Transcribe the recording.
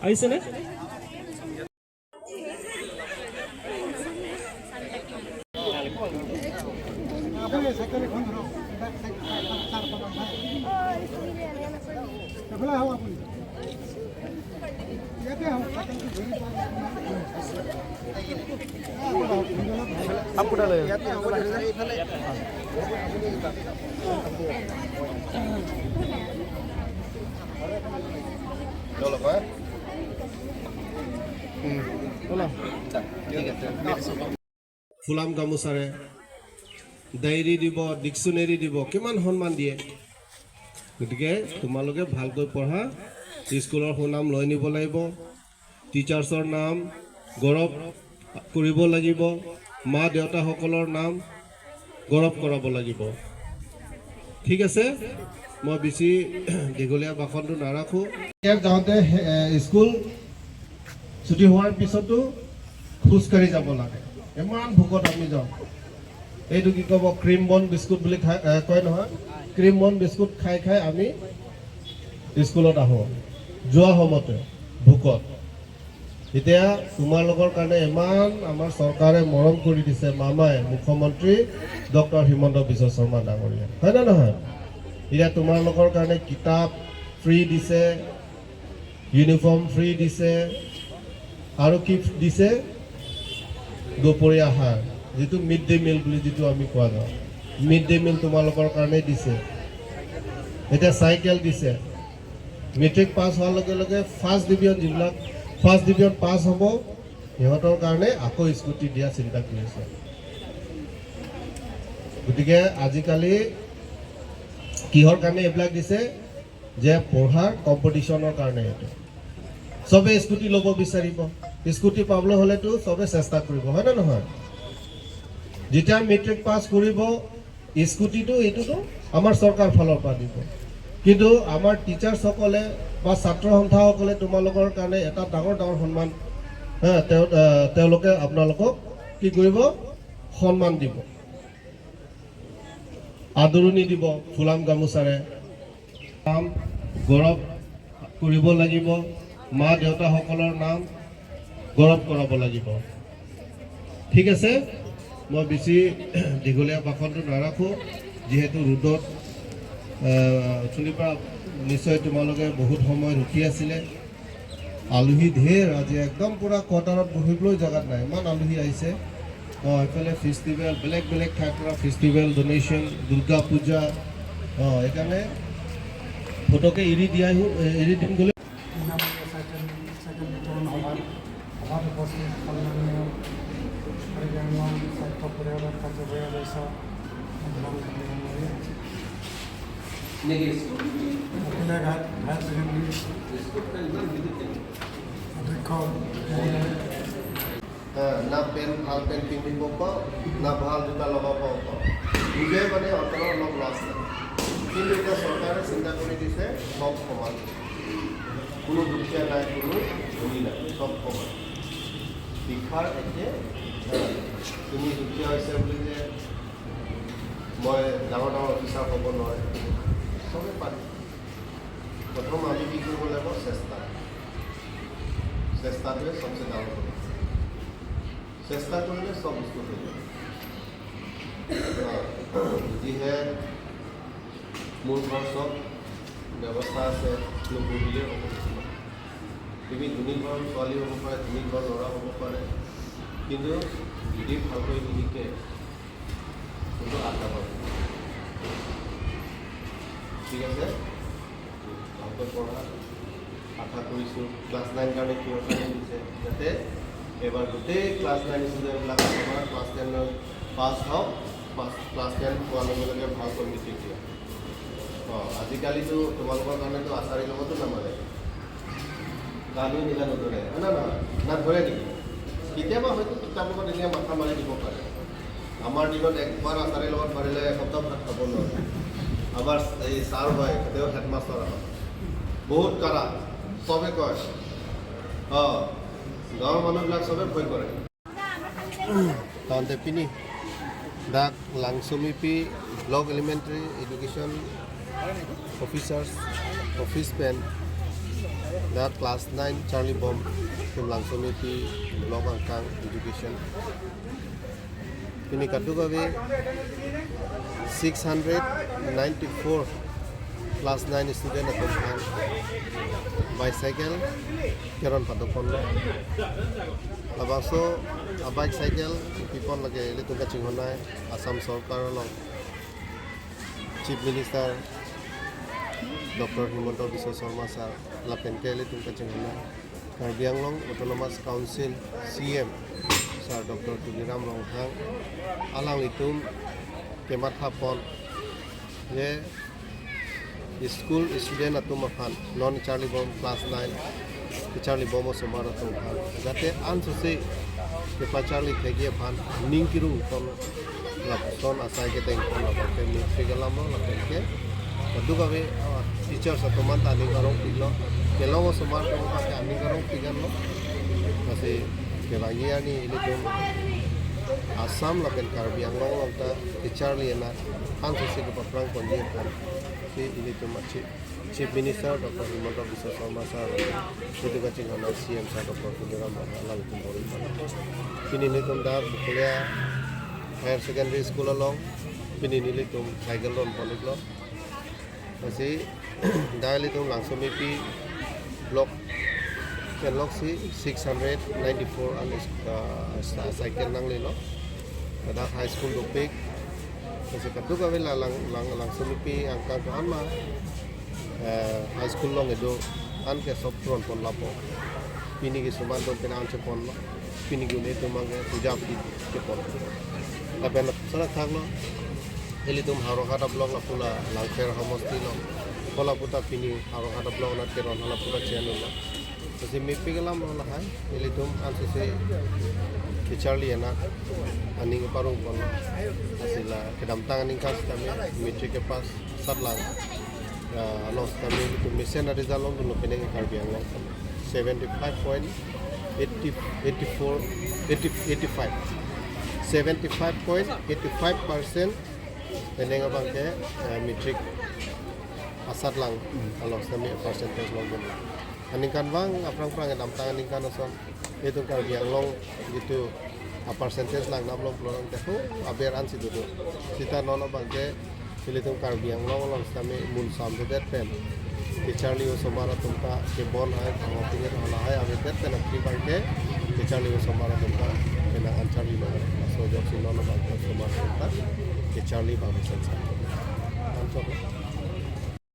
আহিছেনে? ফুলাম গামোচাৰে ডায়েৰী দিব, ডিকশ্যনেৰী দিব, কিমান সন্মান দিয়ে। গতিকে তোমালোকে ভালকৈ পঢ়া, স্কুলৰ সুনাম লৈ নিব লাগিব, টিচাৰ্ছৰ নাম গৌৰৱ কৰিব লাগিব, মা দেউতাসকলৰ নাম গৌৰৱ কৰাব লাগিব। ঠিক আছে, মই বেছি দীঘলীয়া ভাষণটো নাৰাখোঁ। ইয়াত যাওঁতে স্কুল ছুটি হোৱাৰ পিছতো খোজকাঢ়ি যাব লাগে, ইমান ভোকত আমি যাওঁ। এইটো কি ক'ব, ক্ৰীম বন বিস্কুট বুলি কয় নহয়, ক্ৰীম বন বিস্কুট খাই খাই আমি স্কুলত আহোঁ যোৱা সময়তে ভোকত। এতিয়া তোমালোকৰ কাৰণে ইমান আমাৰ চৰকাৰে মৰম কৰি দিছে, মামাই মুখ্যমন্ত্ৰী ডক্টৰ হিমন্ত বিশ্ব শৰ্মা ডাঙৰীয়া, হয় নে নহয়? এতিয়া তোমালোকৰ কাৰণে কিতাপ ফ্ৰী দিছে, ইউনিফৰ্ম ফ্ৰী দিছে, আৰু কি দিছে, দুপৰীয়া আহাৰ, যিটো মিড ডে মিল বুলি যিটো আমি কোৱা যাওঁ, মিড ডে মিল তোমালোকৰ কাৰণে দিছে। এতিয়া চাইকেল দিছে। মেট্ৰিক পাছ হোৱাৰ লগে লগে ফাৰ্ষ্ট ডিভিজন, যিবিলাক ফাৰ্ষ্ট ডিভিজন পাছ হ'ব সিহঁতৰ কাৰণে আকৌ স্কুটি দিয়া চিন্তা কৰিছে। গতিকে আজিকালি কিহৰ কাৰণে এইবিলাক দিছে, যে পঢ়াৰ কম্পিটিশ্যনৰ কাৰণে। এইটো চবে স্কুটি ল'ব বিচাৰিব, স্কুটি পাবলৈ হ'লেতো চবে চেষ্টা কৰিব, হয় নে নহয়? যেতিয়া মেট্ৰিক পাছ কৰিব স্কুটিটো, এইটোতো আমাৰ চৰকাৰ ফালৰ পৰা দিব, কিন্তু আমাৰ টিচাৰ্ছসকলে বা ছাত্ৰ সন্থাসকলে তোমালোকৰ কাৰণে এটা ডাঙৰ ডাঙৰ সন্মান, তেওঁলোকে আপোনালোকক কি কৰিব, সন্মান দিব, আদৰণি দিব ফুলাম গামোচাৰে। নাম গৌৰৱ কৰিব লাগিব, মা দেউতাসকলৰ নাম গৌৰৱ কৰাব লাগিব। ঠিক আছে, মই বেছি দীঘলীয়া ভাষণটো নাৰাখোঁ, যিহেতু ৰ'দত উঠনিৰ পৰা নিশ্চয় তোমালোকে বহুত সময় ৰখি আছিলে। আলহী ঢেৰ, আজি একদম পূৰা কোৱাৰ্টাৰত বহিবলৈ জেগাত নাই, ইমান আলহী আহিছে। এইফালে ফেষ্টিভেল, বেলেগ বেলেগ ঠাইৰ পৰা ফেষ্টিভেল, ডনেশ্যন, দুৰ্গা পূজা, সেইকাৰণে ফটোকে এৰি দিম গ'লে না পেন ভাল পেন পিন্ধিব পাওঁ, না ভাল জোতা লগাব পাওঁ, নিজে মানে অন্তৰৰ অলপ লাজ লাগে। কিন্তু এতিয়া চৰকাৰে চিন্তা কৰি দিছে সব সমান, কোনো দুখীয়া নাই, কোনো ধনী নাই, সব সমান। শিক্ষাৰ একে, তুমি দুখীয়া হৈছে বুলি যে মই ডাঙৰ ডাঙৰ অফিচাৰ হ'ব নোৱাৰে, চবে পাৰি। প্ৰথম আমি কি কৰিব লাগিব, চেষ্টাটোৱে চবচে ডাঙৰ কথা। চেষ্টা কৰিলে চব বস্তু হৈ যাব। যিহে মোৰ ঘৰ চব ব্যৱস্থা আছে, নপঢ়িলেই হ'ব কিছুমান। তুমি ধনী ঘৰৰ ছোৱালী হ'ব পাৰে, ধনী ঘৰৰ ল'ৰা হ'ব পাৰে, কিন্তু যদি ভালকৈ নিশিকে কিন্তু আশা পাব। ঠিক আছে, ভালকৈ পঢ়া, আশা কৰিছোঁ। ক্লাছ 9 কাৰণে কিহৰ কাৰণে দিছে, যাতে এবাৰ গোটেই ক্লাছ 9 ষ্টুডেণ্টবিলাক আমাৰ ক্লাছ 10 পাছ হওক, ক্লাছ 10 পোৱাৰ লগে লগে ভালকৈ মেট্ৰিক দিয়ে। আজিকালিতো তোমালোকৰ কাৰণেতো আচাৰীৰ লগতো নামাৰে, গানো নিলা নধৰে, হয় না নহয়? না ধৰে নেকি? কেতিয়াবা হয়তো কিতাপৰ লগত এনেকৈ মাথা মাৰি দিব পাৰে। আমাৰ দিনত একবাৰ আচাৰীৰ লগত মাৰিলে এসপ্তাহ ভাত খাব নোৱাৰে। আমাৰ এই ছাৰ হয়, তেওঁ হেডমাষ্টাৰ হয়, বহুত কাৰা, চবে কয়। গাঁৱৰ মানুহবিলাক চবে ভয় কৰে। তাতে পিনি ডাক লাংচমিপি block elementary education officers office পেন da class 9 Charlie Bomb tum langsung iti blog angkang education ini kaduga be 694 class 9 student atom kan bicycle keron padokon lo labangso a bicycle pipon lage ile tunga chingonai Assam Sarkar lo Chief Minister Dr. Himanta Biswa Sarma sir lapenke ile tunga chingonai Karbi Anglong Autonomous Council CM sir Dr. Tuliram Ronghang alang itum kemat hapon ye school student atum afan non Charlie Bomb class 9 Charlie Bomb somar atum afan jate ansose ke Charlie thegi afan ningkiru ton lapson asai ke teng kon apate mi figalam la ke duga be teachers atuman tani garong piglo kelongo somar ko pa ani garong pigalo mase ke bangiani ile tum Assam la pen Karbi Anglong ta Charlie na ansose ke paprang konje kan ini tu macam Chief Minister Dr. Himanta Biswa Sarma sir itu kacing hana CM sir Dr. Tuliram Ronghang itu bori ini ni tum dah kuliah higher secondary school along ini ni tum cycle loan balik lo masih dah ni tum langsung mimpi blok kenlok si 694 an cycle nang le lo ada high school dopik kasi kaduga wala lang sumipi ang kagkaan ma high school long edo an ke sopron pon lapo pinigi sumando pinaan se pon pinigi ne to mange puja ke pon laben sara thaglo eli tum haro hada blog la pula langker homosti lo pola puta pini haro hada blog na teron hala pura channel lo kasi mipi galam la hai eli tum an se Charlie na aning parung pon asila kedam tangan ingkas kami metric ke pas satlang los kami itu mesen ada jalon dulu peneng Karbi Anglong 75.85% peneng abang ke metric asatlang los kami percentage long dulu aning kan bang aprang-aprang kedam tangan ingkan ason itu Karbi Anglong gitu percentage lang nablong pelorong tehu aberan situ tu kita nono bangke pilitung Karbi Anglong long kami mun samde pen ke Charlie somara tumka ke bon hai pangopinge hala hai abe pen akti bangke ke Charlie somara tumka penangan Charlie lo so jok sinono bangke somara tumka ke Charlie bang sensa